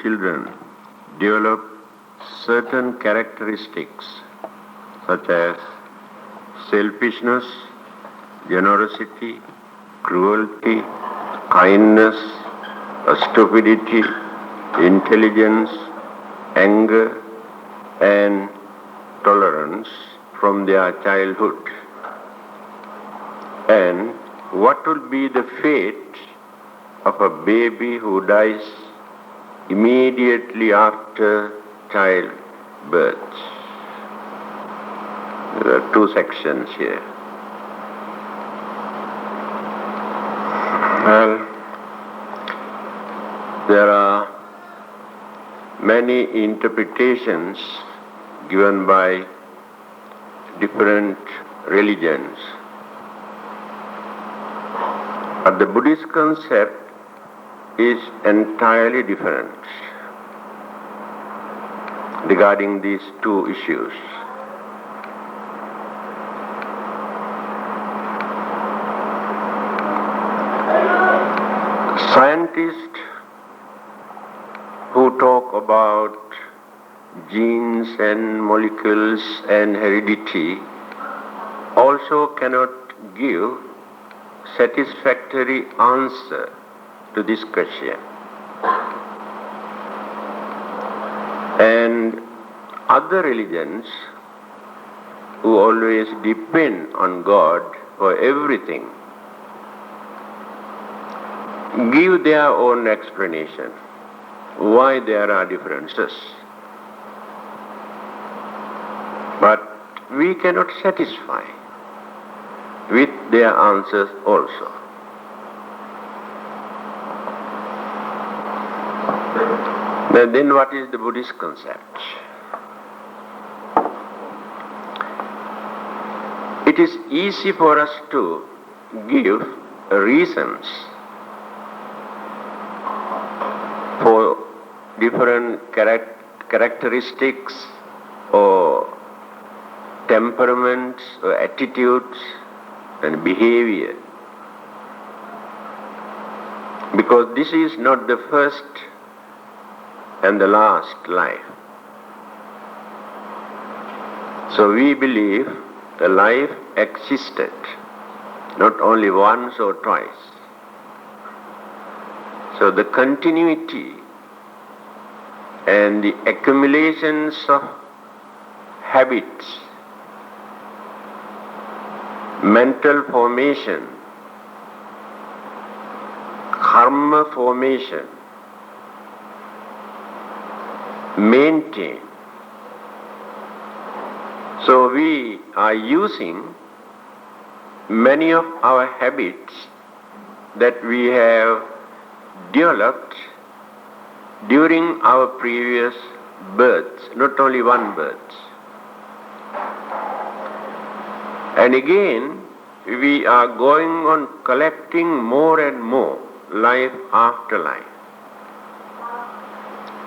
children develop certain characteristics such as selfishness, generosity, cruelty, kindness, stupidity, intelligence, anger, and tolerance from their childhood. And what will be the fate of a baby who dies immediately after childbirth? There are two sections here. Well, there are many interpretations given by different religions. But the Buddhist concept is entirely different regarding these two issues. Scientists who talk about genes and molecules and heredity also cannot give satisfactory answer to this question. And other religions who always depend on God for everything give their own explanation why there are differences. But we cannot satisfy with their answers also. Then what is the Buddhist concept? It is easy for us to give reasons for different characteristics or temperaments or attitudes and behavior, because this is not the first and the last life. So we believe the life existed not only once or twice. So the continuity and the accumulations of habits, mental formation, karma formation, maintain. So we are using many of our habits that we have developed during our previous births, not only one birth. And again, we are going on collecting more and more, life after life,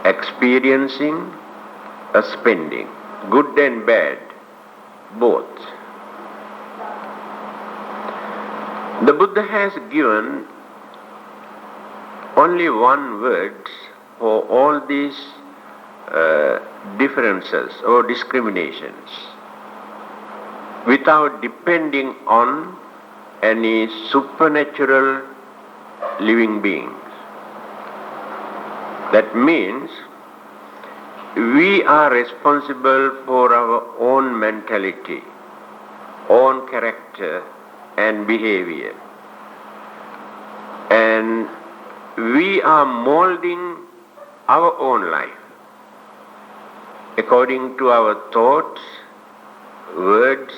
experiencing a spending, good and bad, both. The Buddha has given only one word for all these differences or discriminations, without depending on any supernatural living beings. That means we are responsible for our own mentality, own character and behavior. And we are molding our own life according to our thoughts, words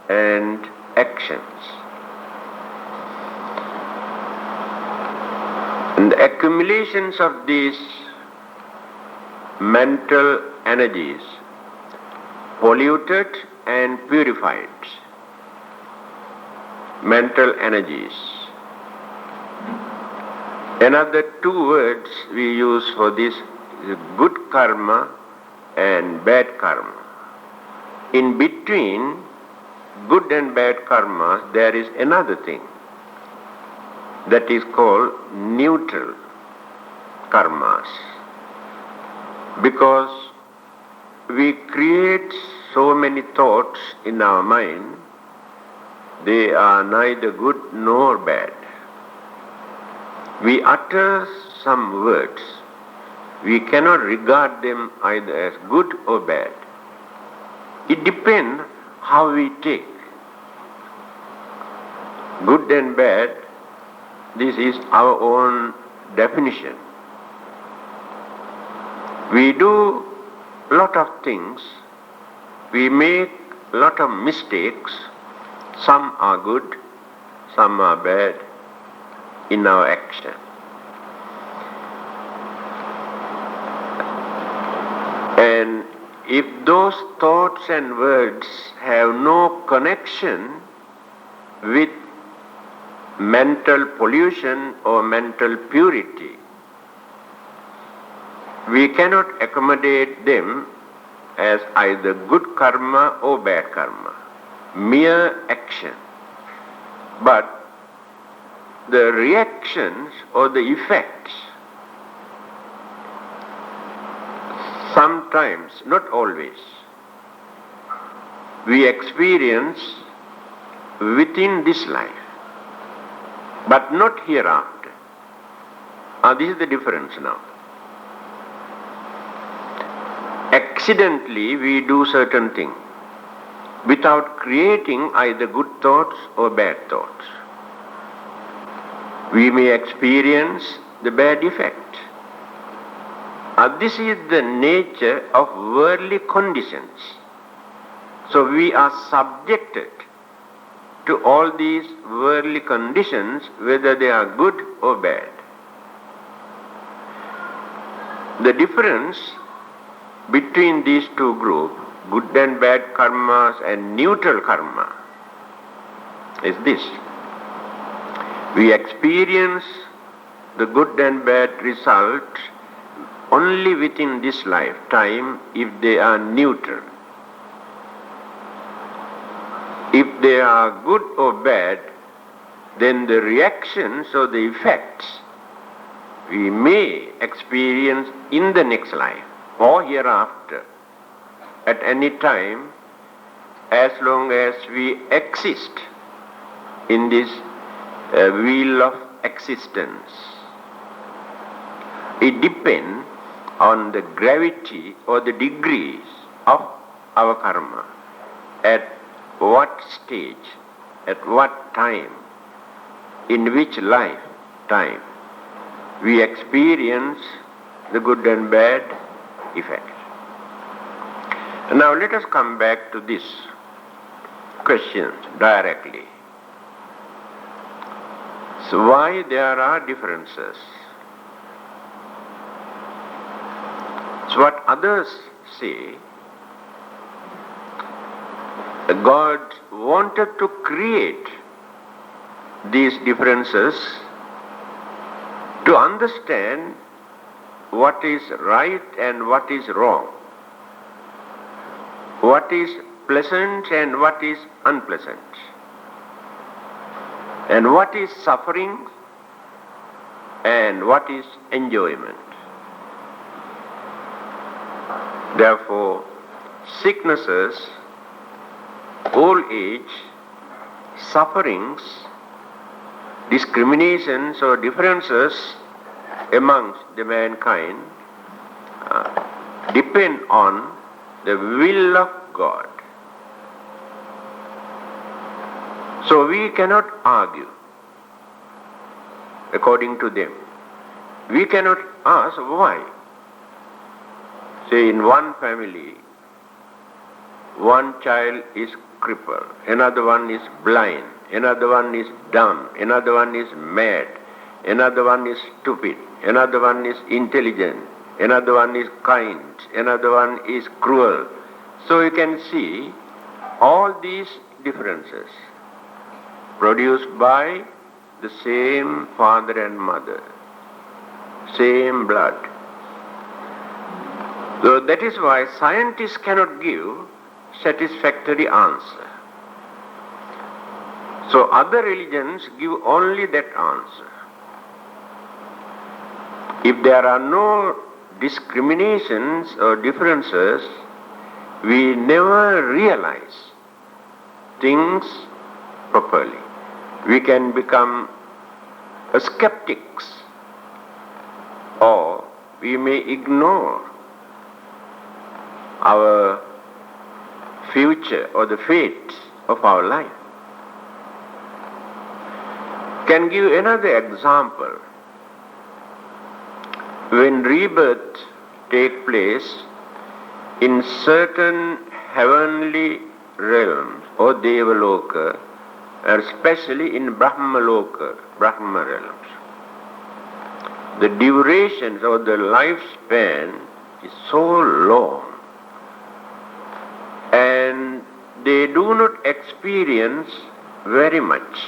and actions. And the accumulations of these mental energies, polluted and purified mental energies. Another two words we use for this is good karma and bad karma. In between good and bad karma, there is another thing that is called neutral karmas. Because we create so many thoughts in our mind, they are neither good nor bad. We utter some words, we cannot regard them either as good or bad. It depends how we take. Good and bad, this is our own definition. We do a lot of things, we make a lot of mistakes, some are good, some are bad in our action. And if those thoughts and words have no connection with mental pollution or mental purity, we cannot accommodate them as either good karma or bad karma, mere action. But the reactions or the effects, sometimes, not always, we experience within this life, but not hereafter. This is the difference now. Accidentally we do certain things without creating either good thoughts or bad thoughts. We may experience the bad effect. This is the nature of worldly conditions. So we are subjected to all these worldly conditions, whether they are good or bad. The difference between these two groups, good and bad karmas and neutral karma, is this. We experience the good and bad results only within this lifetime if they are neutral. If they are good or bad, then the reactions or the effects we may experience in the next life or hereafter at any time, as long as we exist in this wheel of existence. It depends on the gravity or the degrees of our karma, at what stage, at what time, in which lifetime we experience the good and bad effects. Now let us come back to this question directly. So why there are differences? So what others say, God wanted to create these differences to understand what is right and what is wrong, what is pleasant and what is unpleasant, and what is suffering and what is enjoyment. Therefore, sicknesses, old age, sufferings, discriminations or differences amongst the mankind depend on the will of God. So we cannot argue according to them. We cannot ask why. Say in one family, one child is crippled, another one is blind, another one is dumb, another one is mad, another one is stupid, another one is intelligent, another one is kind, another one is cruel. So you can see all these differences produced by the same father and mother, same blood. So that is why scientists cannot give satisfactory answer. So other religions give only that answer. If there are no discriminations or differences, we never realize things properly. We can become skeptics, or we may ignore our future or the fate of our life. Can give another example. When rebirth takes place in certain heavenly realms or Devaloka, especially in Brahmaloka, Brahma realms, the durations or the lifespan is so long, and they do not experience very much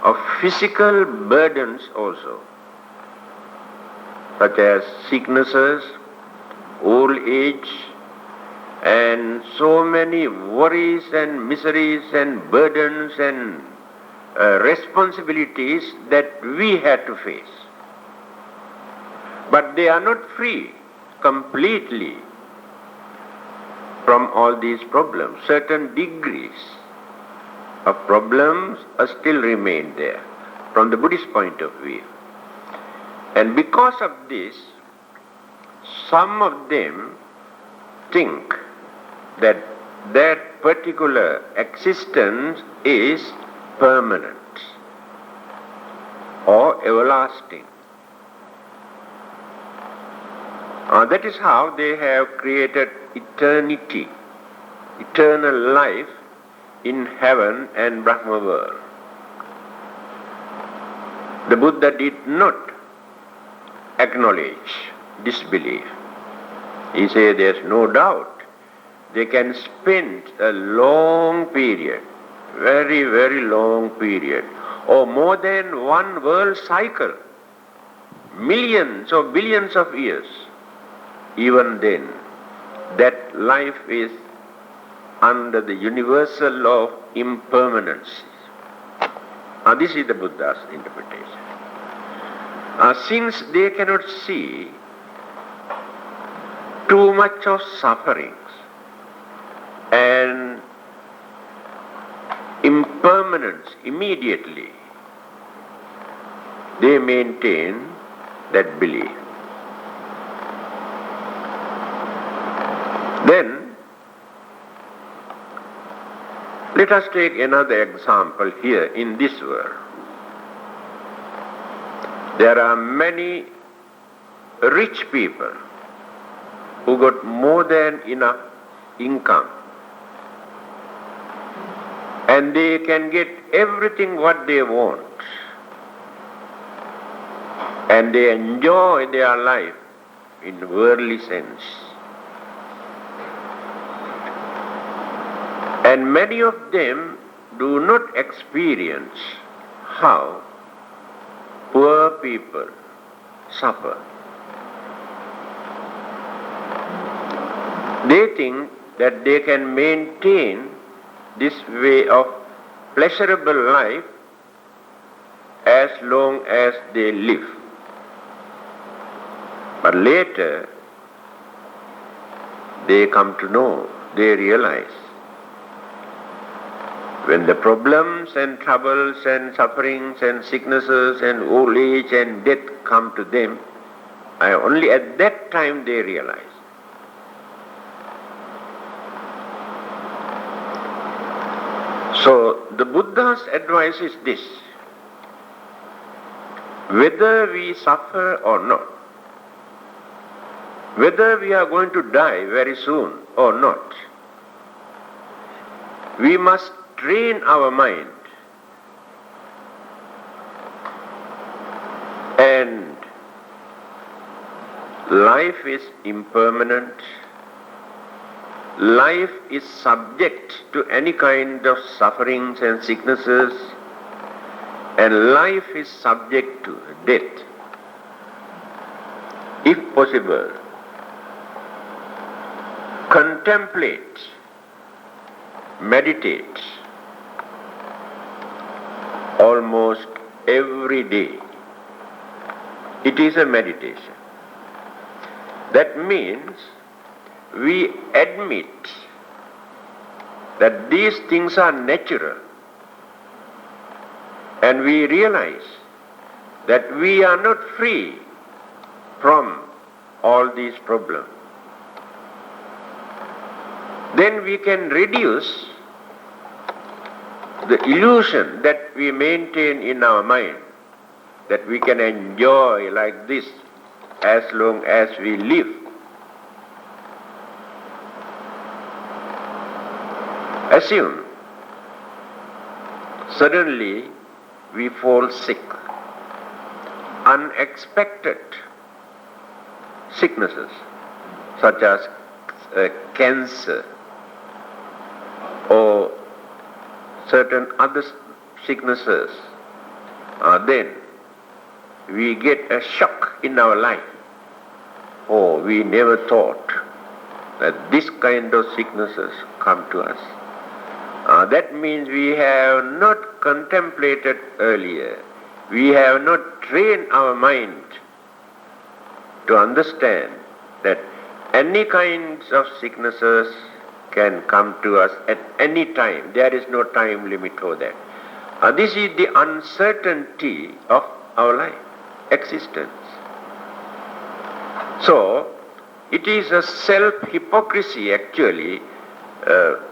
of physical burdens also, such as sicknesses, old age, and so many worries and miseries and burdens and responsibilities that we had to face. But they are not free completely from all these problems. Certain degrees of problems still remain there from the Buddhist point of view. And because of this, some of them think that that particular existence is permanent or everlasting. That is how they have created eternity, eternal life in heaven and Brahma world. The Buddha did not acknowledge this belief. He said there's no doubt they can spend a long period, very, very long period, or more than one world cycle, millions or billions of years. Even then, that life is under the universal law of impermanence. This is the Buddha's interpretation. Since they cannot see too much of sufferings and impermanence immediately, they maintain that belief. Then, let us take another example here in this world. There are many rich people who got more than enough income, and they can get everything what they want, and they enjoy their life in worldly sense. And many of them do not experience how poor people suffer. They think that they can maintain this way of pleasurable life as long as they live. But later, they come to know, they realize, when the problems and troubles and sufferings and sicknesses and old age and death come to them, only at that time they realize. So the Buddha's advice is this: whether we suffer or not, whether we are going to die very soon or not, we must train our mind and life is impermanent. Life is subject to any kind of sufferings and sicknesses, and life is subject to death. If possible, contemplate, meditate almost every day. It is a meditation. That means we admit that these things are natural, and we realize that we are not free from all these problems. Then we can reduce the illusion that we maintain in our mind, that we can enjoy like this as long as we live. Assume suddenly we fall sick, unexpected sicknesses such as cancer or certain other sicknesses, then we get a shock in our life. Oh, we never thought that this kind of sicknesses come to us. That means we have not contemplated earlier. We have not trained our mind to understand that any kinds of sicknesses can come to us at any time. There is no time limit for that. This is the uncertainty of our life, existence. So, it is a self-hypocrisy actually.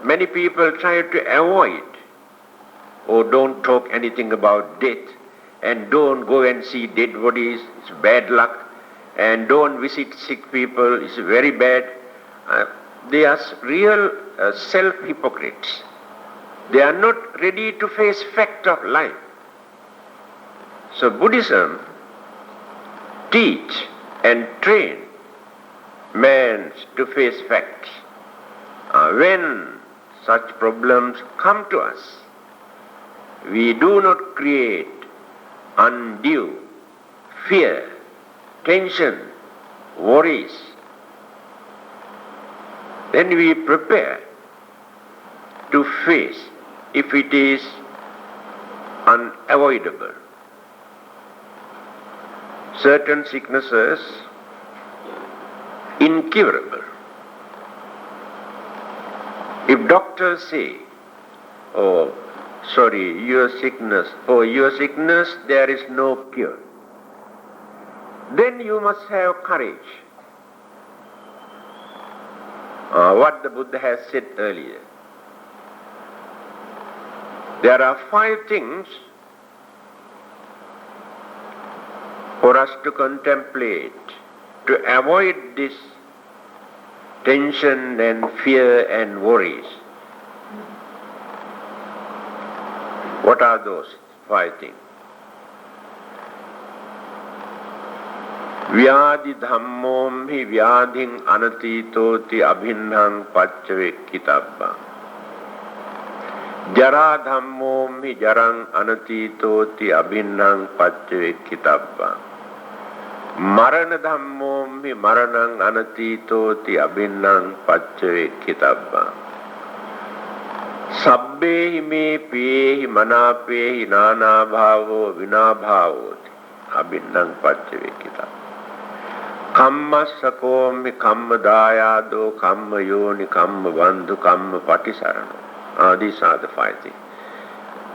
Many people try to avoid, or don't talk anything about death, and don't go and see dead bodies, it's bad luck, and don't visit sick people, it's very bad. They are real self-hypocrites. They are not ready to face fact of life. So Buddhism teach and train man to face facts. When such problems come to us, we do not create undue fear, tension, worries. Then we prepare to face if it is unavoidable. Certain sicknesses, incurable. If doctors say, oh, sorry, your sickness there is no cure, then you must have courage. What the Buddha has said earlier. There are 5 things for us to contemplate to avoid this tension and fear and worries. What are those 5 things? Vyādi dhammom hi vyādhiṃ anatītoti abhinnaṃ paccavekkitabbaṃ. Jara dhammom hi jaraṃ anatītoti abhinnaṃ paccavekkitabbaṃ. Marana dhammom hi maranaṃ anatītoti abhinnaṃ paccavekkitabbaṃ. Sabbehi me piyehi manāpehi nānā bhāvo vinābhāvoti abhinnaṃ paccavekkitabbaṃ. Kamma sakomi kamma dāyādo kamma yoni kamma bandhu kamma patisarano. These are the 5 things.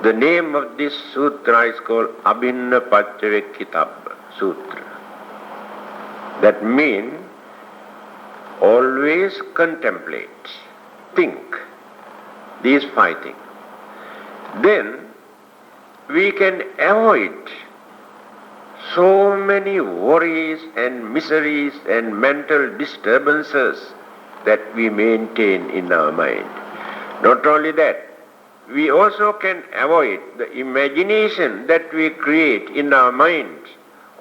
The name of this sutra is called Abhinna Paccavekkitabba Sutra. That means always contemplate, think these 5 things. Then we can avoid so many worries and miseries and mental disturbances that we maintain in our mind. Not only that, we also can avoid the imagination that we create in our minds.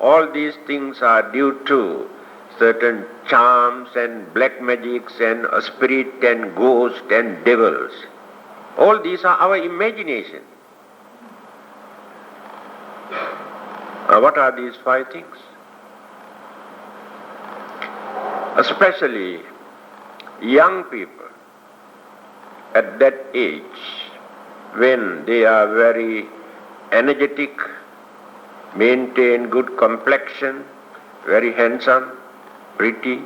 All these things are due to certain charms and black magics and a spirit and ghosts and devils. All these are our imagination. What are these 5 things? Especially young people at that age, when they are very energetic, maintain good complexion, very handsome, pretty,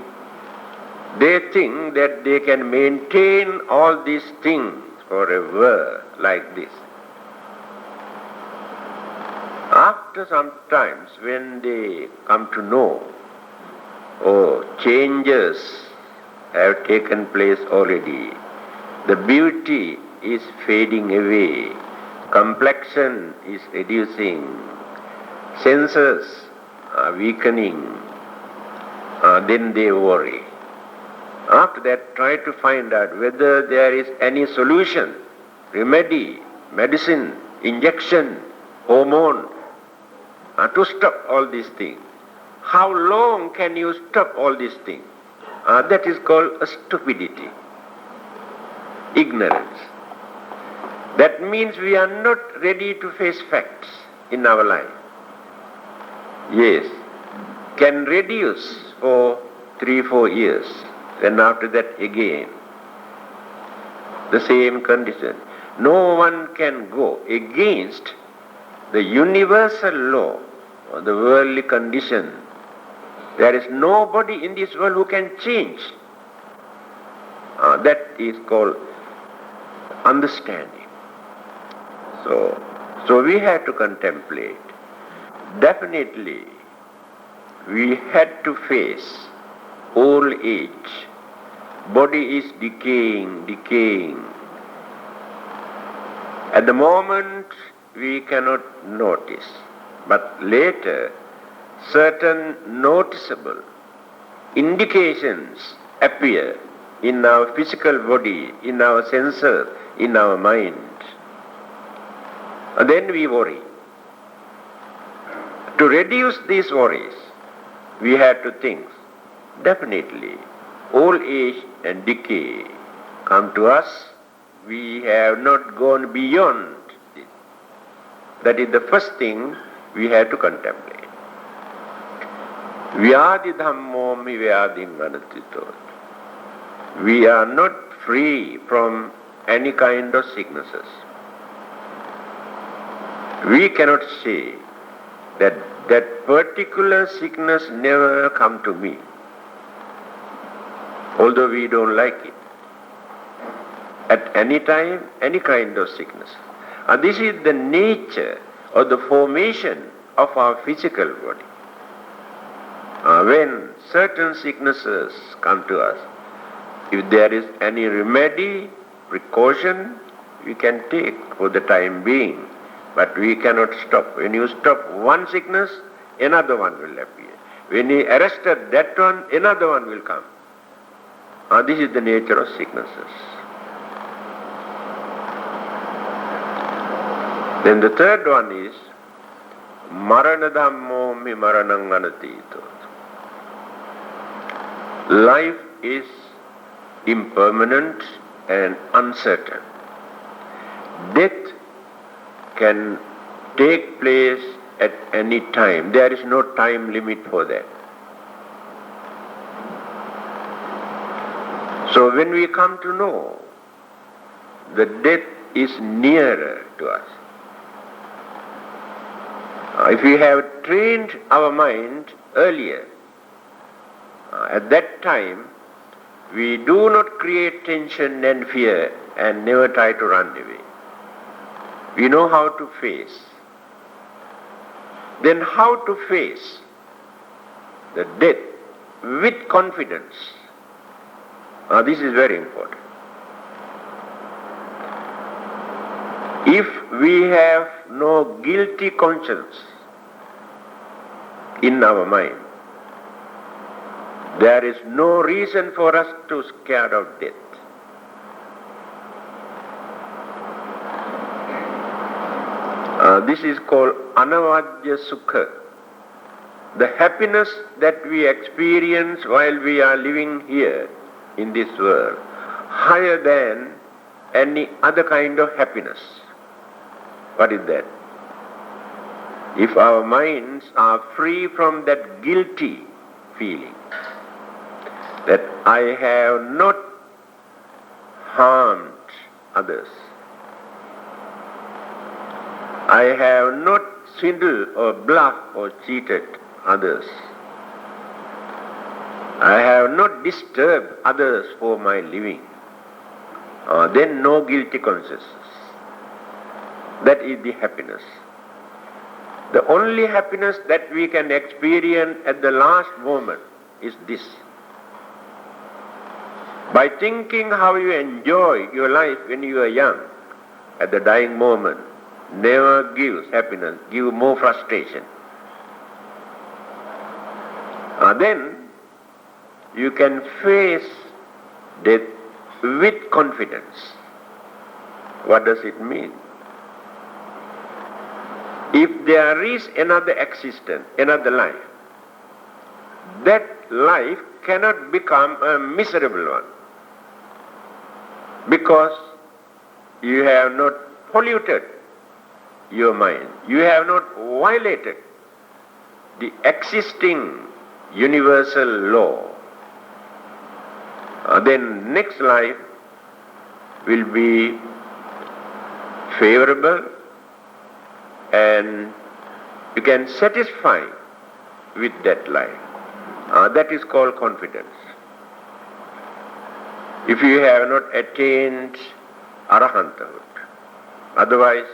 They think that they can maintain all these things forever like this. After some times, when they come to know, oh, changes have taken place already, the beauty is fading away, complexion is reducing, senses are weakening, then they worry. After that, try to find out whether there is any solution, remedy, medicine, injection, hormone, to stop all these things. How long can you stop all these things? That is called a stupidity, ignorance. That means we are not ready to face facts in our life. Yes, can reduce for 3-4 years, then after that again, the same condition. No one can go against the universal law or the worldly condition. There is nobody in this world who can change. That is called understanding. So we have to contemplate. Definitely, we had to face old age. Body is decaying. At the moment, we cannot notice, but later, certain noticeable indications appear in our physical body, in our senses, in our mind. And then we worry. To reduce these worries, we have to think, definitely, old age and decay come to us. We have not gone beyond it. That is the first thing we have to contemplate. Vyadi dhammo mi vyadin anatito. We are not free from any kind of sicknesses. We cannot say that that particular sickness never come to me, although we don't like it. At any time, any kind of sickness. And this is the nature or the formation of our physical body. When certain sicknesses come to us, if there is any remedy, precaution, we can take for the time being. But we cannot stop. When you stop one sickness, another one will appear. When you arrested that one, another one will come. This is the nature of sicknesses. Then the third one is marana dhammo mi maranang anatito. Life is impermanent and uncertain. Death can take place at any time. There is no time limit for that. So when we come to know that death is nearer to us, if we have trained our mind earlier, at that time, we do not create tension and fear and never try to run away. We know how to face. Then how to face the death with confidence. This is very important. If we have no guilty conscience in our mind, there is no reason for us to scared of death. This is called anavadya sukha. The happiness that we experience while we are living here in this world, higher than any other kind of happiness. What is that? If our minds are free from that guilty feeling, that I have not harmed others, I have not swindled or bluffed or cheated others, I have not disturbed others for my living. Then no guilty consciousness. That is the happiness. The only happiness that we can experience at the last moment is this. By thinking how you enjoy your life when you are young, at the dying moment, never gives happiness, gives more frustration. Then you can face death with confidence. What does it mean? If there is another existence, another life, that life cannot become a miserable one, because you have not polluted your mind, you have not violated the existing universal law. Then next life will be favorable, and you can satisfy with that life. That is called confidence. If you have not attained arahanthood, otherwise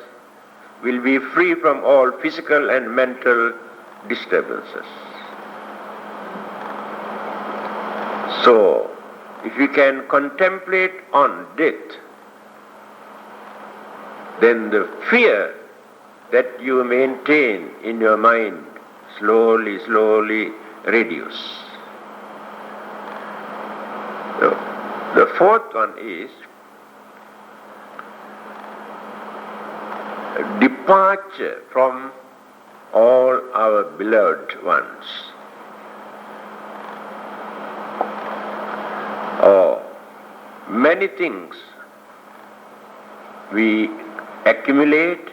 will be free from all physical and mental disturbances. So, if you can contemplate on death, then the fear that you maintain in your mind slowly reduce. So, the fourth one is departure from all our beloved ones. Many things we accumulate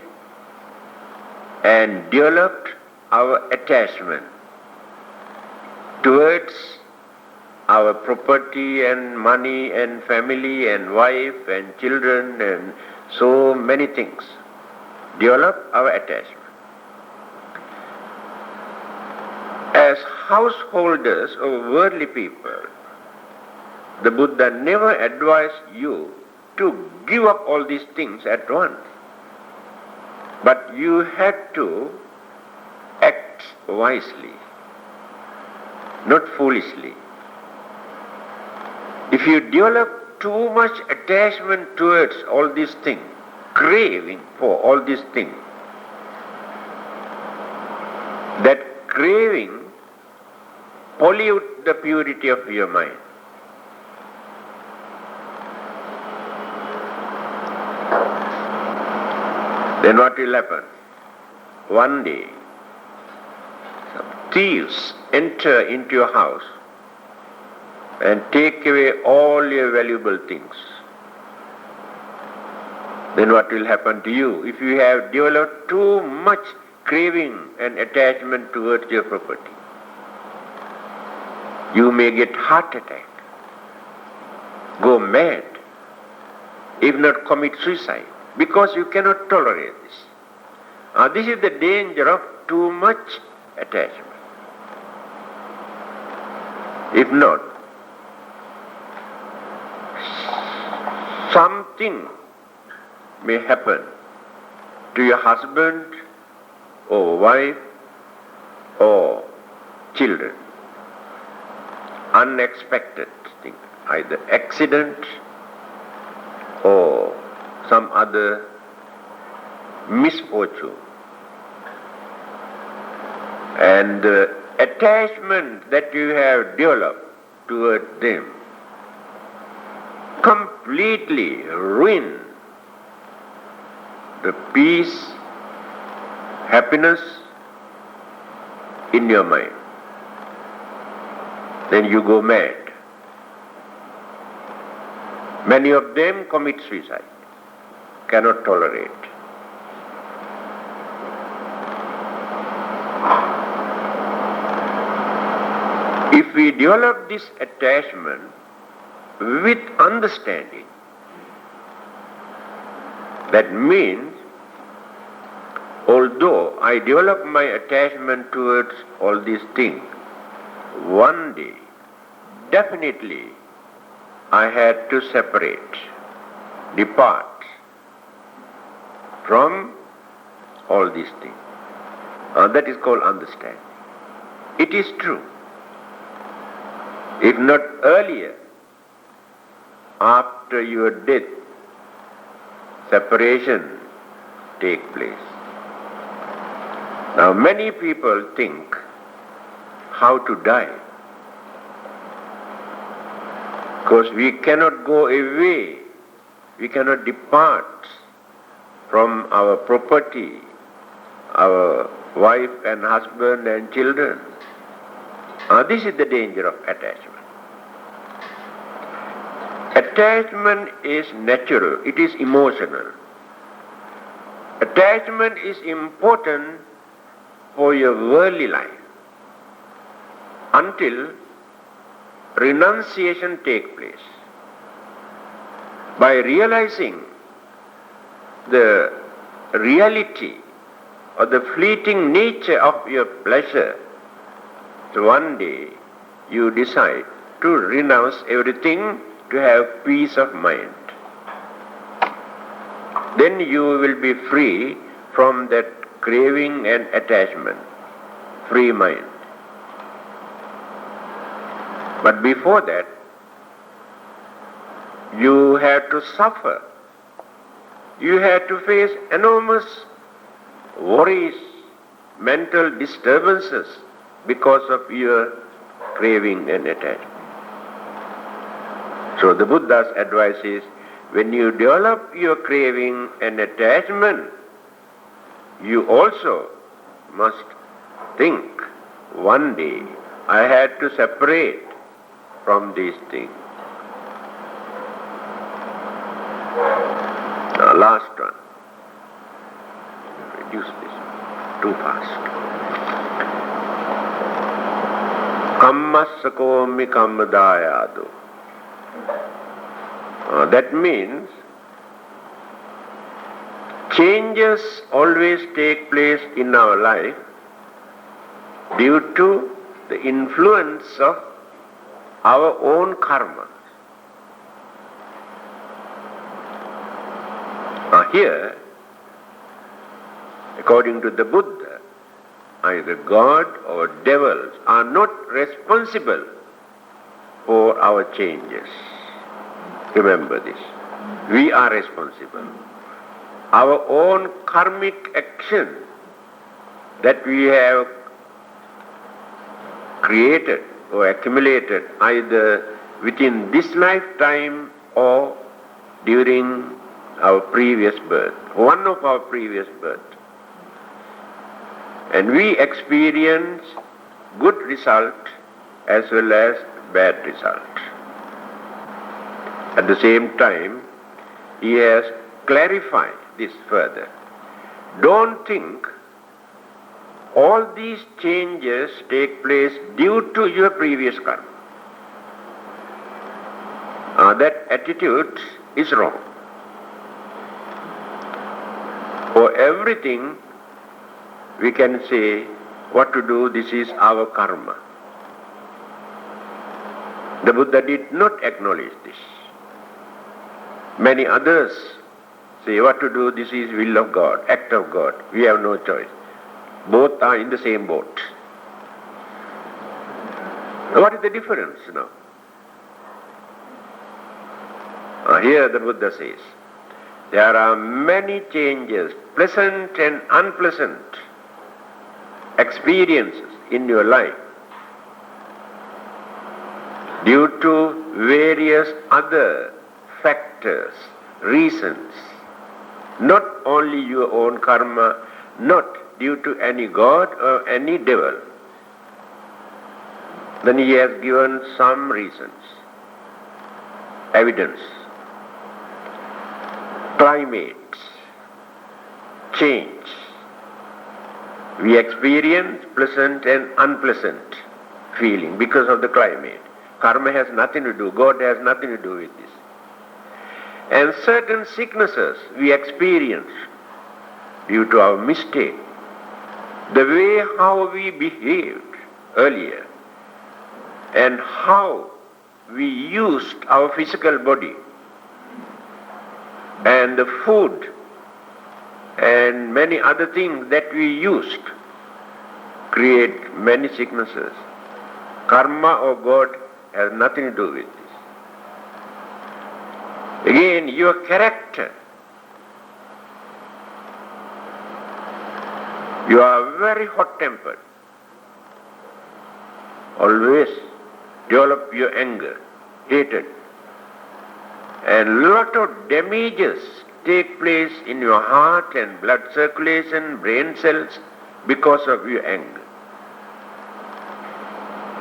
and developed our attachment towards our property and money and family and wife and children and so many things. Develop our attachment. As householders of worldly people, the Buddha never advised you to give up all these things at once. But you had to act wisely, not foolishly. If you develop too much attachment towards all these things, craving for all these things, that craving pollutes the purity of your mind. Then what will happen? One day, some thieves enter into your house and take away all your valuable things. Then what will happen to you? If you have developed too much craving and attachment towards your property, you may get heart attack, go mad, if not commit suicide, because you cannot tolerate this. This is the danger of too much attachment. If not, something may happen to your husband or wife or children. Unexpected thing, either accident or some other misfortune. And the attachment that you have developed toward them completely ruin the peace, happiness in your mind. Then you go mad. Many of them commit suicide, cannot tolerate. If we develop this attachment with understanding, that means, although I develop my attachment towards all these things, one day definitely I had to separate, depart from all these things. That is called understanding. It is true. If not earlier, after your death, separation take place. Now many people think how to die. Because we cannot go away, we cannot depart from our property, our wife and husband and children. This is the danger of attachment. Attachment is natural, it is emotional. Attachment is important for your worldly life until renunciation takes place. By realizing the reality or the fleeting nature of your pleasure, so one day you decide to renounce everything to have peace of mind. Then you will be free from that craving and attachment, free mind. But before that, you have to suffer. You have to face enormous worries, mental disturbances because of your craving and attachment. So the Buddha's advice is, when you develop your craving and attachment, you also must think, one day I had to separate from these things. Now last one. Reduce this too fast. Kammasakomi kammadayadu. That means changes always take place in our life due to the influence of our own karma. Here, according to the Buddha, either God or devils are not responsible for our changes. Remember this. We are responsible. Our own karmic action that we have created or accumulated either within this lifetime or during our previous birth, one of our previous birth. And we experience good result as well as bad result. At the same time, he has clarified this further. Don't think all these changes take place due to your previous karma. That attitude is wrong. For everything, we can say, what to do, this is our karma. The Buddha did not acknowledge this. Many others say, what to do, this is will of God, act of God. We have no choice. Both are in the same boat. What is the difference now? Here the Buddha says, there are many changes, pleasant and unpleasant experiences in your life due to various other factors, reasons, not only your own karma, not due to any god or any devil. Then he has given some reasons, evidence. Climate change. We experience pleasant and unpleasant feeling because of the climate. Karma has nothing to do, God has nothing to do with this. And certain sicknesses we experience due to our mistake, the way how we behaved earlier, and how we used our physical body and the food and many other things that we used create many sicknesses. Karma or God has nothing to do with this. Again, your character. You are very hot-tempered. Always develop your anger, hatred. And lot of damages take place in your heart and blood circulation, brain cells because of your anger.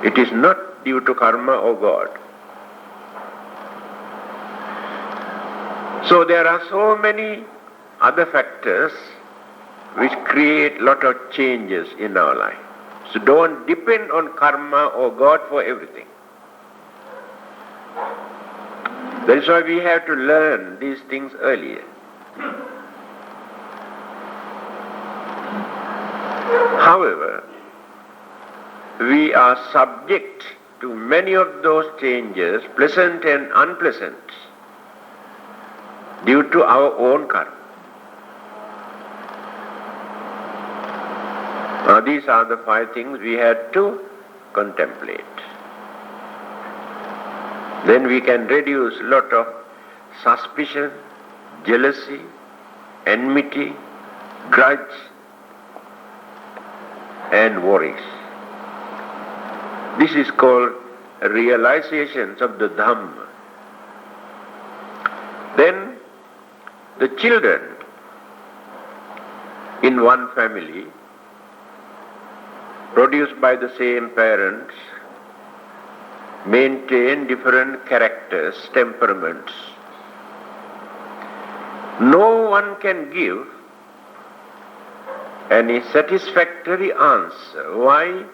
It is not due to karma or God. So there are so many other factors which create lot of changes in our life. So don't depend on karma or God for everything. That is why we have to learn these things earlier. However, we are subject to many of those changes, pleasant and unpleasant, due to our own karma. Now these are the 5 things we had to contemplate. Then we can reduce a lot of suspicion, jealousy, enmity, grudge, and worries. This is called realizations of the Dhamma. Then the children in one family, produced by the same parents, maintain different characters, temperaments. No one can give any satisfactory answer why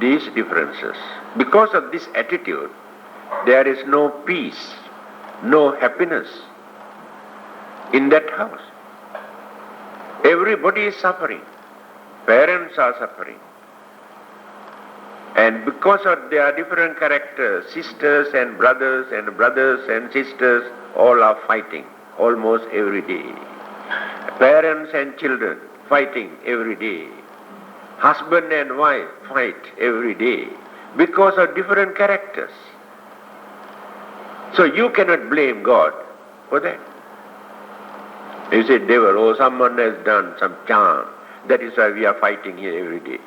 these differences. Because of this attitude, there is no peace, no happiness in that house. Everybody is suffering. Parents are suffering. And because of their different characters, sisters and brothers and sisters, all are fighting almost every day. Parents and children fighting every day. Husband and wife fight every day because of different characters. So you cannot blame God for that. You say, devil, or someone has done some charm. That is why we are fighting here every day.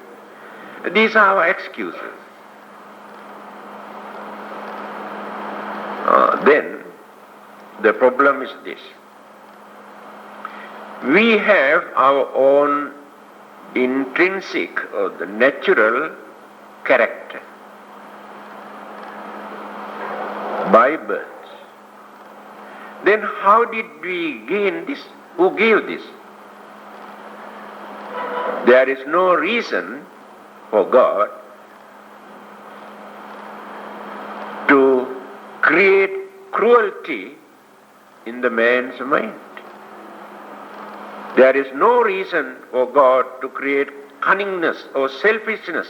These are our excuses. Then the problem is this. We have our own intrinsic or the natural character by birth. Then how did we gain this? Who gave this? There is no reason for God to create cruelty in the man's mind. There is no reason for God to create cunningness or selfishness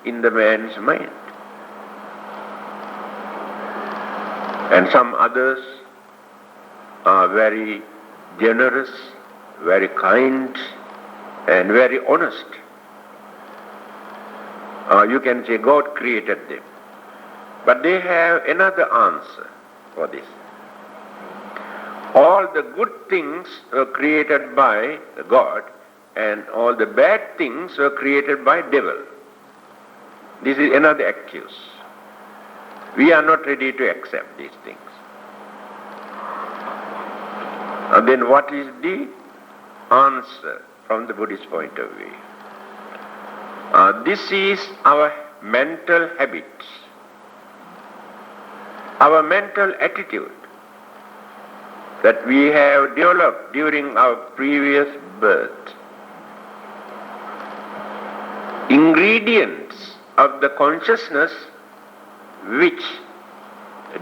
in the man's mind. And some others are very generous, very kind, and very honest. You can say God created them. But they have another answer for this. All the good things were created by God, and all the bad things were created by devil. This is another excuse. We are not ready to accept these things. Then what is the answer from the Buddhist point of view? This is our mental habits, our mental attitude that we have developed during our previous birth. Ingredients of the consciousness which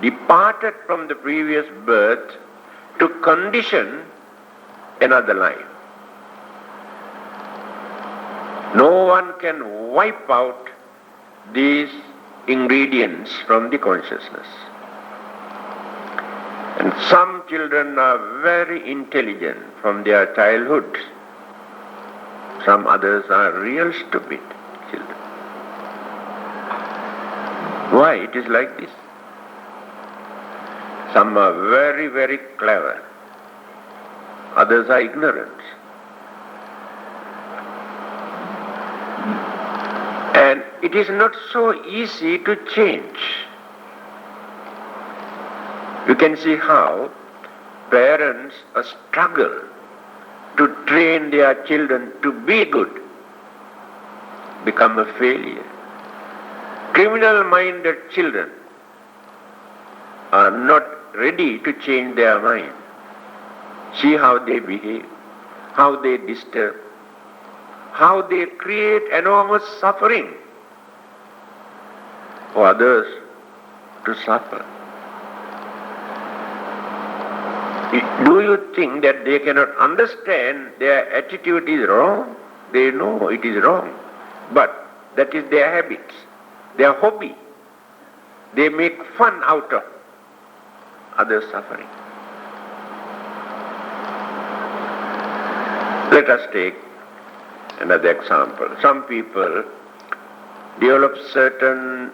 departed from the previous birth to condition another life. No one can wipe out these ingredients from the consciousness. And some children are very intelligent from their childhood. Some others are real stupid children. Why it is like this? Some are very, very clever. Others are ignorant. And it is not so easy to change. You can see how parents struggle to train their children to be good, become a failure. Criminal-minded children are not ready to change their mind. See how they behave, how they disturb, how they create enormous suffering for others to suffer. Do you think that they cannot understand their attitude is wrong? They know it is wrong. But that is their habits, their hobby. They make fun out of others' suffering. Let us take another example. Some people develop certain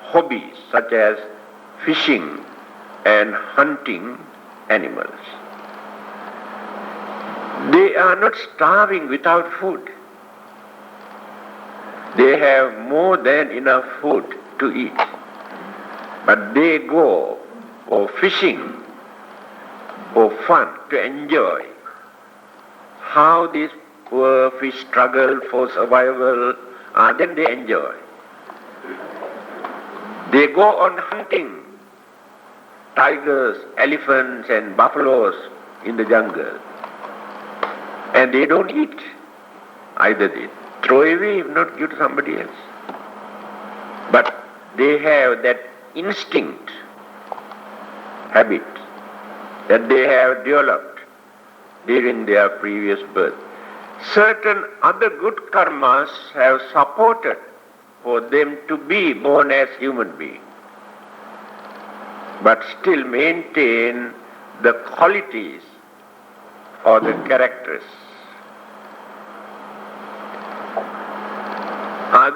hobbies such as fishing and hunting animals. They are not starving without food. They have more than enough food to eat. But they go for fishing, for fun, to enjoy. How these poor fish struggle for survival, then they enjoy. They go on hunting tigers, elephants and buffaloes in the jungle. And they don't eat. Either they throw away, if not give to somebody else. But they have that instinct, habit, that they have developed during their previous birth. Certain other good karmas have supported for them to be born as human beings, but still maintain the qualities or the characters.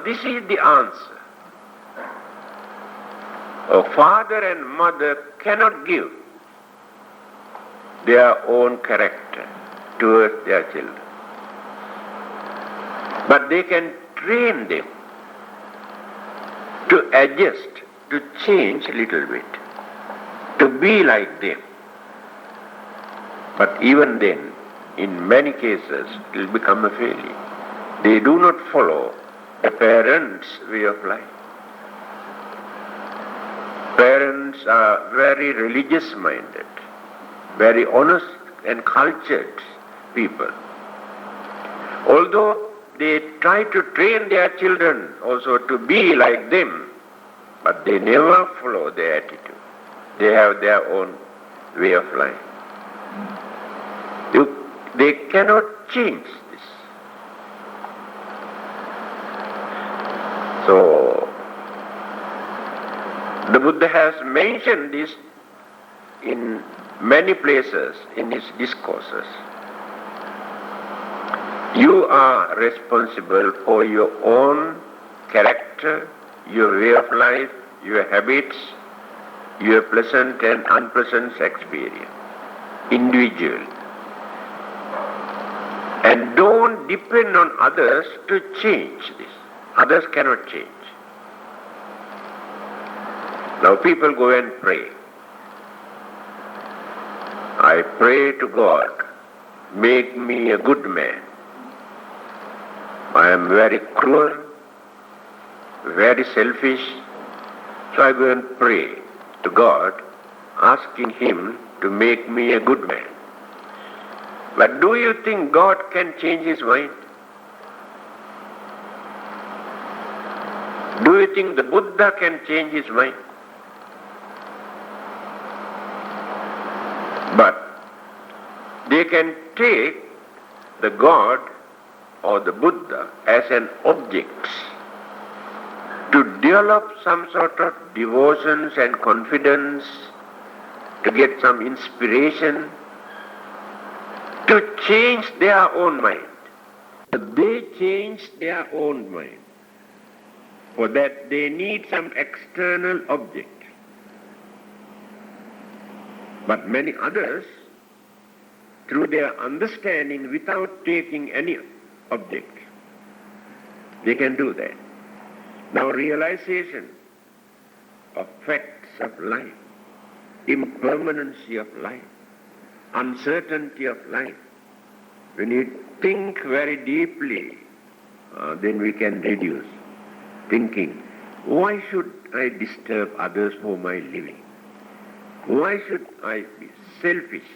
This is the answer. A father and mother cannot give their own character towards their children, but they can train them to adjust, to change a little bit, to be like them. But even then, in many cases, it will become a failure. They do not follow the parents' way of life. Parents are very religious-minded, very honest and cultured people. Although they try to train their children also to be like them, but they never follow their attitude. They have their own way of life. They cannot change this. So, the Buddha has mentioned this in many places in his discourses. You are responsible for your own character, your way of life, your habits, your pleasant and unpleasant experience, individually. And don't depend on others to change this. Others cannot change. Now people go and pray. I pray to God, make me a good man. I am very cruel, very selfish, so I go and pray to God, asking Him to make me a good man. But do you think God can change His mind? Do you think the Buddha can change his mind? But they can take the God or the Buddha as an object to develop some sort of devotions and confidence, to get some inspiration, to change their own mind. They change their own mind. For that they need some external object. But many others, through their understanding without taking any object, they can do that. Now realization of facts of life, impermanency of life, uncertainty of life, when you think very deeply, then we can reduce thinking. Why should I disturb others for my living? Why should I be selfish?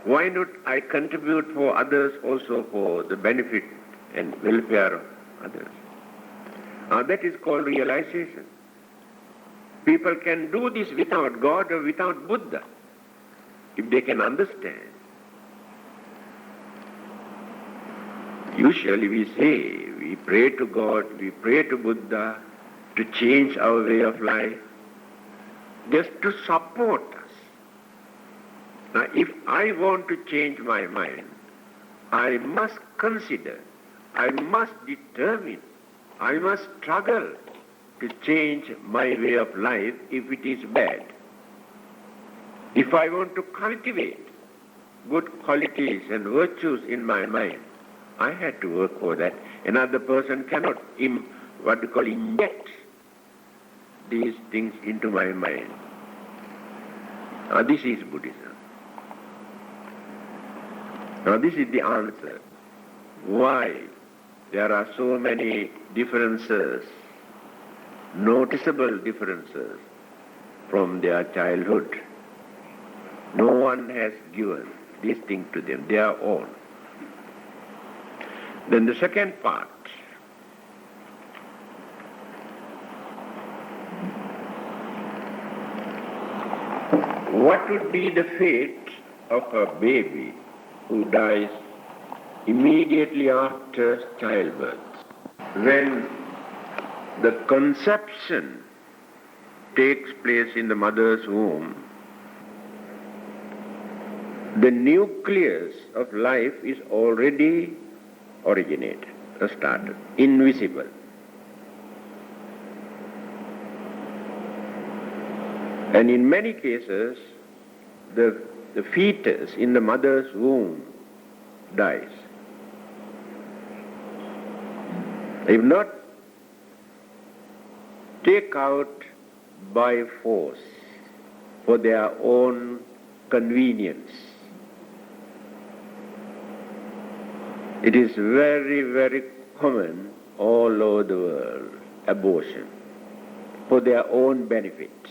Why not I contribute for others also for the benefit and welfare of others? That is called realization. People can do this without God or without Buddha, if they can understand. Usually we say, we pray to God, we pray to Buddha to change our way of life, just to support us. Now, if I want to change my mind, I must consider, I must determine, I must struggle to change my way of life if it is bad. If I want to cultivate good qualities and virtues in my mind, I had to work for that. Another person cannot inject these things into my mind. This is Buddhism. Now this is the answer. Why there are so many differences, noticeable differences from their childhood. No one has given these things to them, their own. Then the second part, what would be the fate of a baby who dies immediately after childbirth? When the conception takes place in the mother's womb, the nucleus of life is already originated, started, invisible. And in many cases, the fetus in the mother's womb dies. If not take out by force for their own convenience. It is very, very common all over the world, abortion, for their own benefits.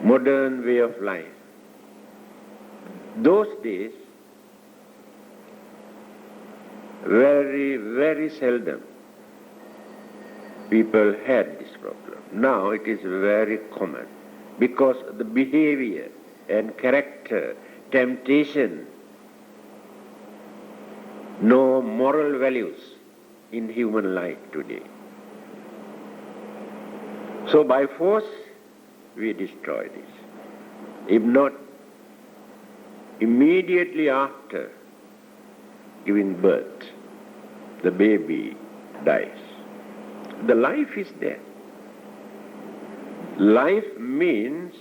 Modern way of life. Those days, very, very seldom people had this problem. Now it is very common because the behavior and character, temptation, no moral values in human life today. So by force we destroy this. If not, immediately after giving birth, the baby dies. The life is there. Life means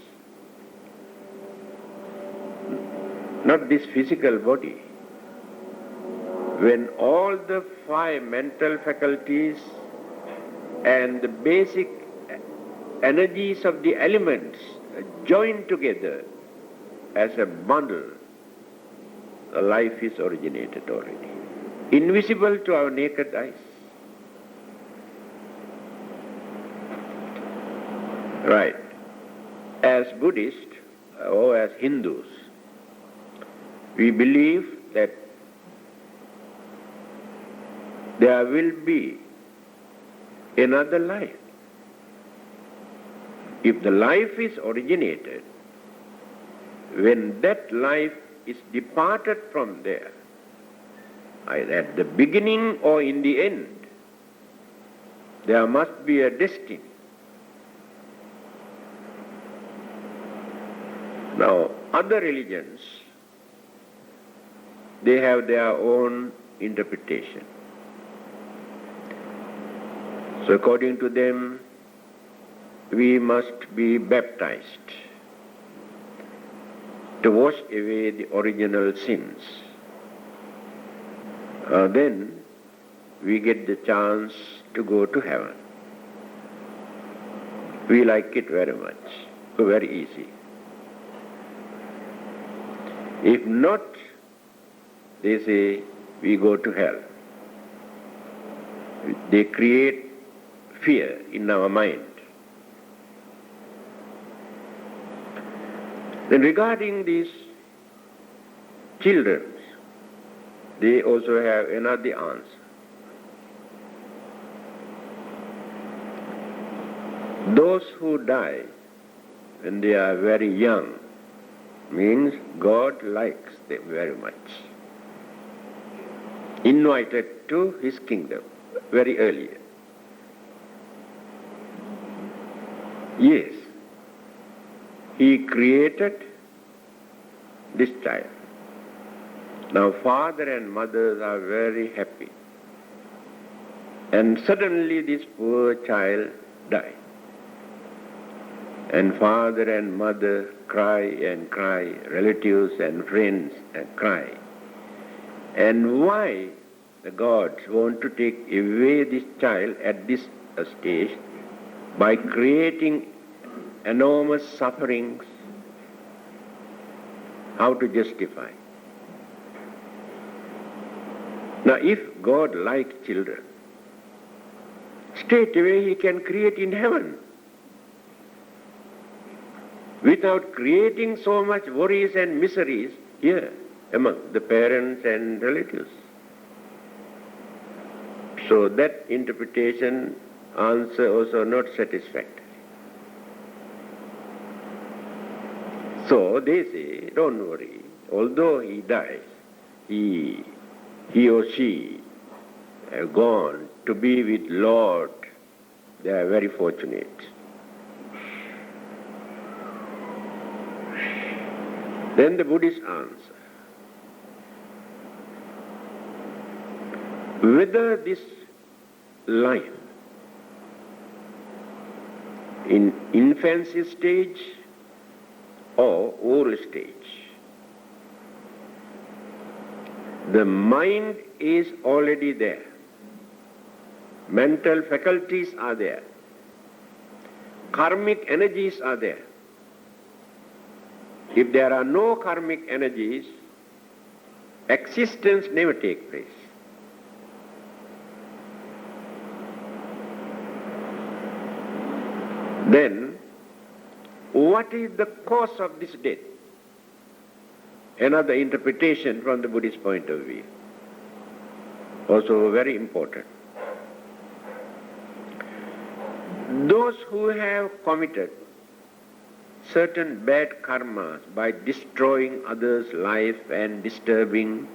not this physical body. When all the 5 mental faculties and the basic energies of the elements join together as a bundle, the life is originated already. Invisible to our naked eyes. Right. As Buddhists or as Hindus, we believe that there will be another life. If the life is originated, when that life is departed from there, either at the beginning or in the end, There must be a destiny. Now, other religions, they have their own interpretation. So according to them, we must be baptized to wash away the original sins. Then we get the chance to go to heaven. We like it very much, so very easy. If not, they say we go to hell. They create fear in our mind. Then regarding these children, they also have another answer. Those who die when they are very young means God likes them very much. Invited to his kingdom very early. Yes, he created this child. Now father and mother are very happy. And suddenly this poor child died. And father and mother cry and cry, relatives and friends and cry. And why the gods want to take away this child at this stage by creating enormous sufferings? How to justify? Now if God likes children, straight away he can create in heaven without creating so much worries and miseries here among the parents and relatives. So that interpretation answer also not satisfactory. So they say, don't worry, although he dies, he or she have gone to be with Lord. They are very fortunate. Then the Buddhist answer, whether this life in infancy stage or old stage, the mind is already there. Mental faculties are there. Karmic energies are there. If there are no karmic energies, existence never takes place. Then, what is the cause of this death? Another interpretation from the Buddhist point of view, also very important. Those who have committed certain bad karmas by destroying others' life and disturbing,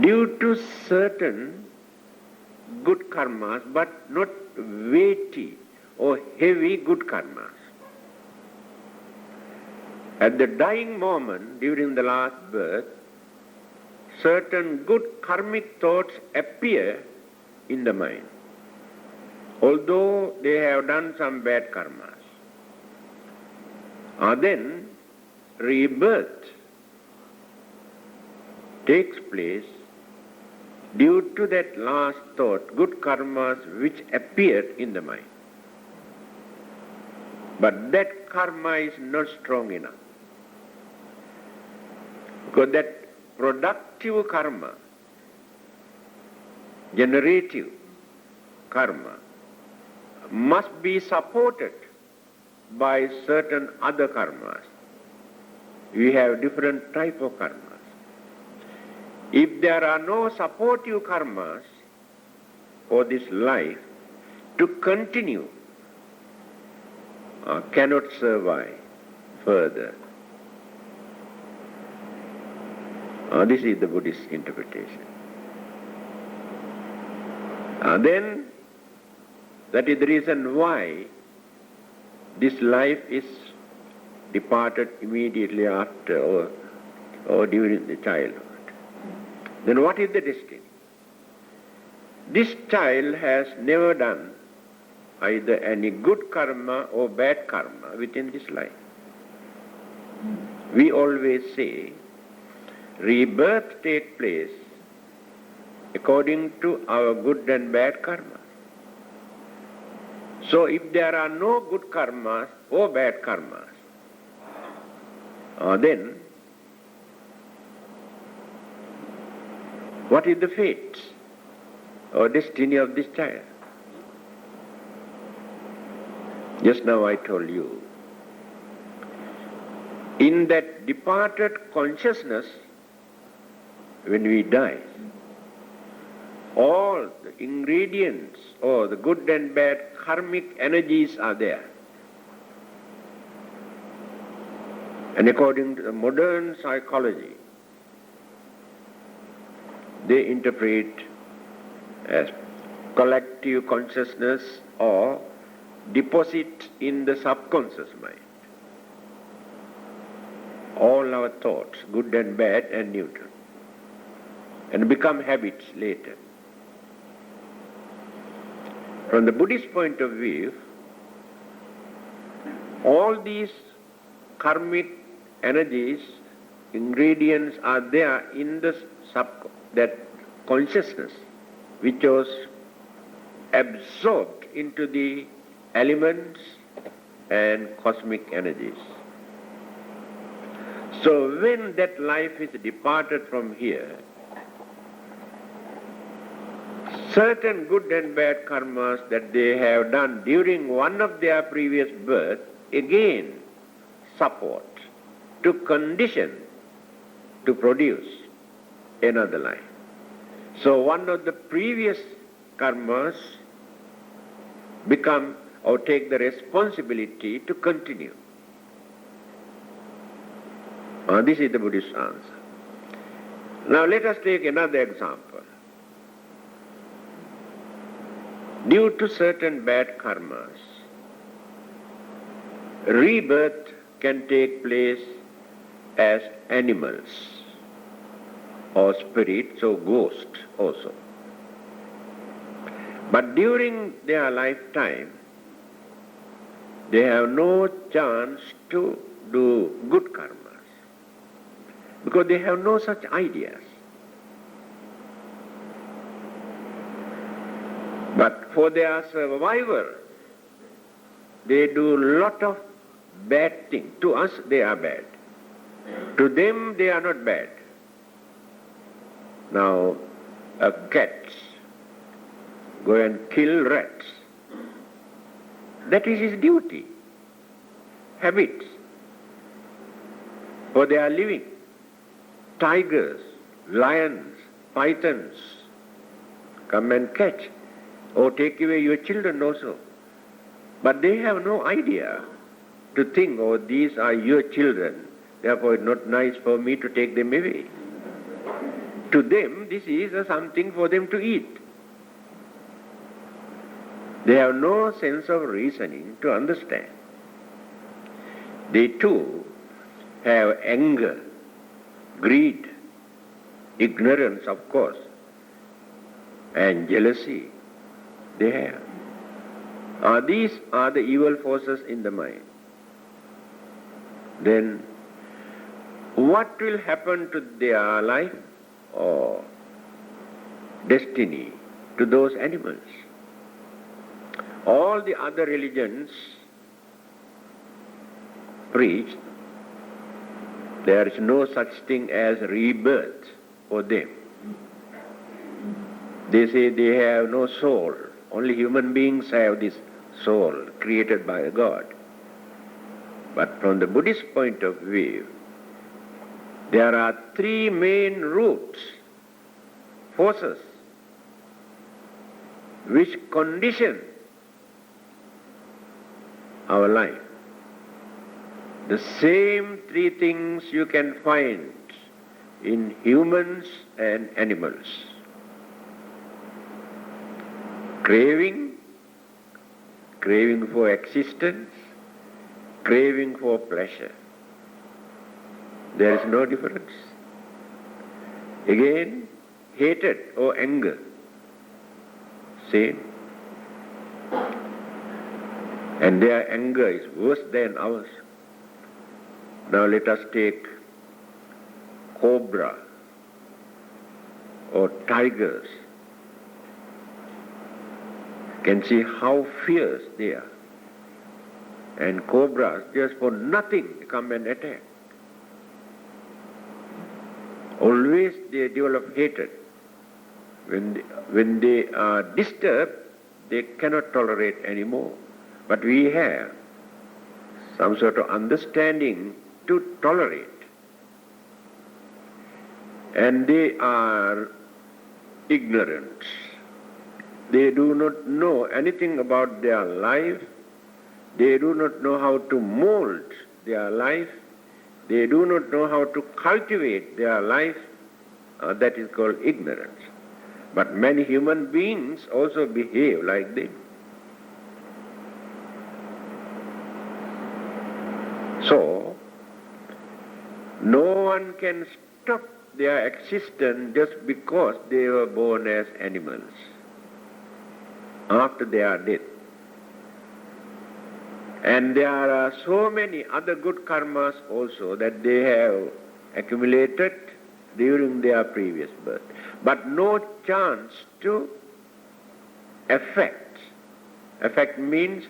due to certain good karmas, but not weighty or heavy good karmas. At the dying moment, during the last birth, certain good karmic thoughts appear in the mind, although they have done some bad karmas. Then rebirth takes place due to that last thought, good karmas which appear in the mind. But that karma is not strong enough. Because that productive karma, generative karma, must be supported by certain other karmas. We have different type of karmas. If there are no supportive karmas for this life to continue, cannot survive further. This is the Buddhist interpretation. Then that is the reason why this life is departed immediately after or during the childhood. Then what is the destiny? This child has never done either any good karma or bad karma within this life. We always say rebirth takes place according to our good and bad karma. So if there are no good karmas or bad karmas, then what is the fate or destiny of this child? Just now I told you, in that departed consciousness, when we die, all the ingredients or the good and bad karmic energies are there. And according to the modern psychology, they interpret as collective consciousness or deposit in the subconscious mind. All our thoughts, good and bad and neutral, and become habits later. From the Buddhist point of view, all these karmic energies, ingredients are there in the that consciousness which was absorbed into the elements and cosmic energies. So when that life is departed from here, certain good and bad karmas that they have done during one of their previous births again support to condition to produce another life. So one of the previous karmas become or take the responsibility to continue. This is the Buddhist answer. Now let us take another example. Due to certain bad karmas, rebirth can take place as animals or spirits or ghosts also. But during their lifetime, they have no chance to do good karmas because they have no such ideas. But for their survival, they do a lot of bad things. To us, they are bad. To them, they are not bad. Now, a cat go and kill rats. That is his duty, habits, for they are living. Tigers, lions, pythons come and catch or take away your children also. But they have no idea to think, oh, these are your children, therefore it's not nice for me to take them away. To them, this is something for them to eat. They have no sense of reasoning to understand. They too have anger, greed, ignorance, of course, and jealousy. They have. These are the evil forces in the mind. Then what will happen to their life or destiny to those animals? All the other religions preach there is no such thing as rebirth for them. They say they have no soul. Only human beings have this soul created by God. But from the Buddhist point of view, there are three main roots, forces, which condition our life. The same three things you can find in humans and animals. Craving, craving for existence, craving for pleasure. There is no difference. Again, hatred or anger, same. And their anger is worse than ours. Now let us take cobra or tigers. You can see how fierce they are. And cobras, just for nothing, come and attack. Always they develop hatred. When they are disturbed, they cannot tolerate anymore. But we have some sort of understanding to tolerate. And they are ignorant. They do not know anything about their life. They do not know how to mold their life. They do not know how to cultivate their life. That is called ignorance. But many human beings also behave like them. So, no one can stop their existence just because they were born as animals after they are dead. And there are so many other good karmas also that they have accumulated during their previous birth, but no chance to affect. Affect means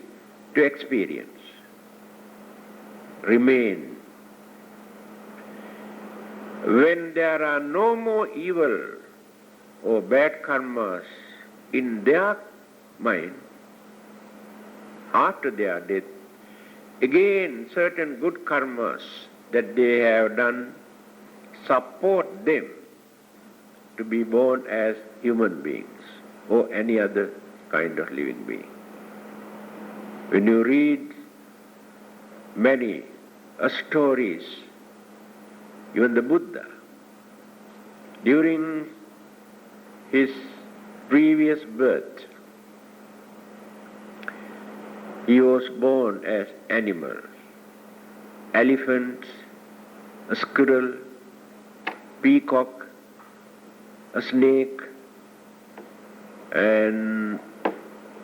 to experience, remain. When there are no more evil or bad karmas in their mind after their death, again certain good karmas that they have done support them to be born as human beings or any other kind of living being. When you read many stories, even the Buddha, during his previous birth, he was born as animals, elephants, a squirrel, peacock, a snake, and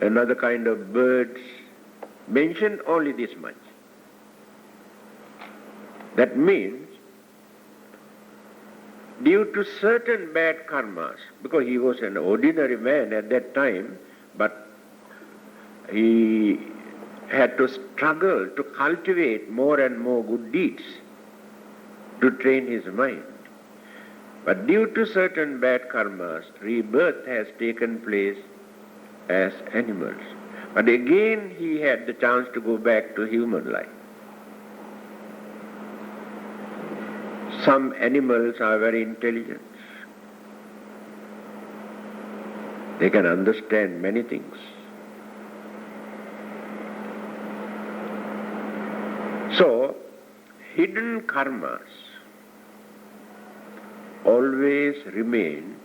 another kind of birds, mentioned only this much. That means, due to certain bad karmas, because he was an ordinary man at that time, but he had to struggle to cultivate more and more good deeds to train his mind. But due to certain bad karmas, rebirth has taken place as animals. But again he had the chance to go back to human life. Some animals are very intelligent. They can understand many things. So, hidden karmas always remain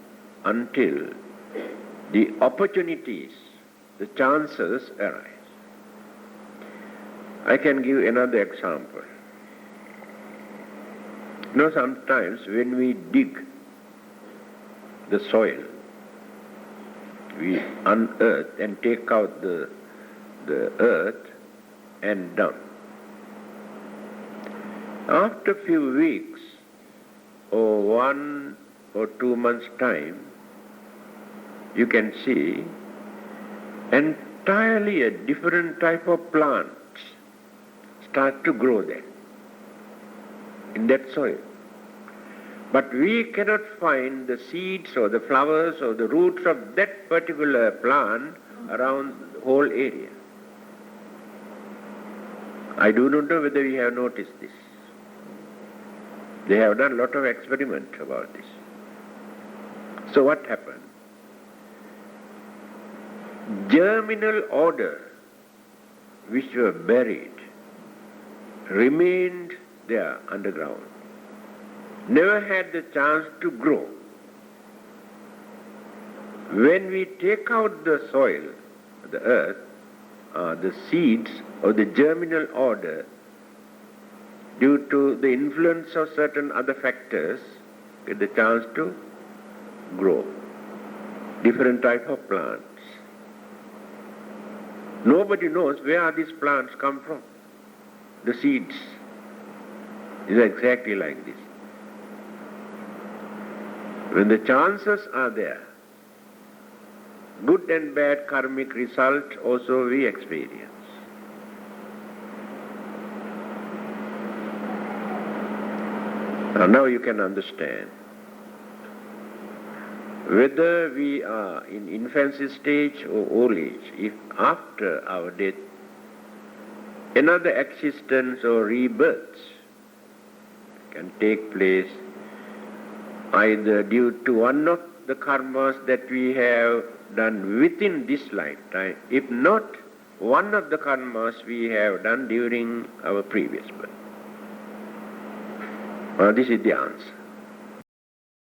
until the opportunities, the chances arise. I can give another example. You know, sometimes when we dig the soil, we unearth and take out the earth and dump. After a few weeks or 1 or 2 months' time, you can see entirely a different type of plants start to grow there in that soil. But we cannot find the seeds or the flowers or the roots of that particular plant around the whole area. I do not know whether we have noticed this. They have done a lot of experiment about this. So what happened? Germinal order, which were buried, remained there underground, never had the chance to grow. When we take out the soil the earth, are the seeds of the germinal order due to the influence of certain other factors, get the chance to grow different type of plants. Nobody knows where these plants come from. The seeds is exactly like this. When the chances are there, good and bad karmic result also we experience. Now you can understand whether we are in infancy stage or old age, if after our death another existence or rebirth can take place either due to one of the karmas that we have done within this lifetime, if not one of the karmas we have done during our previous birth. This is the answer.